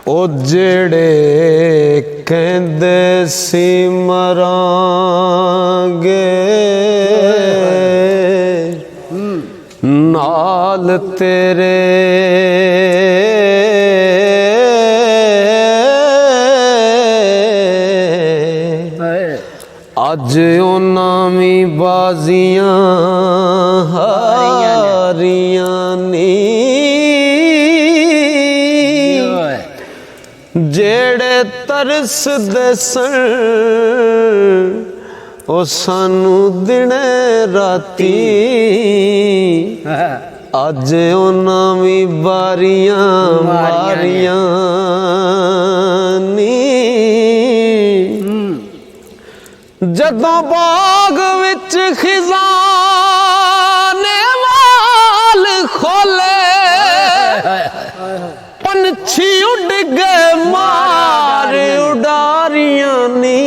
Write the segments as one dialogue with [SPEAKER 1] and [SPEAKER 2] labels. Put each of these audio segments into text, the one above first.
[SPEAKER 1] ओ जेड़े कहंदे सी मरांगे नाल तेरे अज उन्हां भी बाजियां हारियां नी जेड़े तरसदे सन ओ सानू दिने राती अज उन्हां भी बारियां मारियां नी जदों बाग विच खिजाने वाल खोले पंछी उड़ गए मार उडारियां नी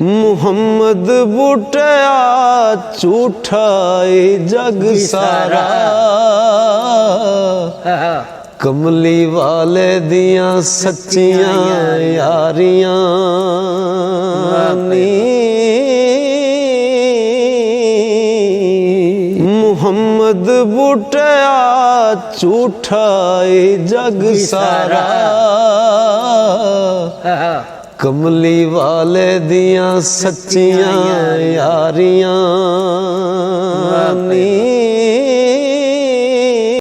[SPEAKER 1] मुहम्मद बूटिया झूठा जग सारा कमली वाले दियां सच्चियां यारियां नी मुहम्मद बूटिया झूठा जग सारा कमली वाले दियां सच्चियां यारियां नी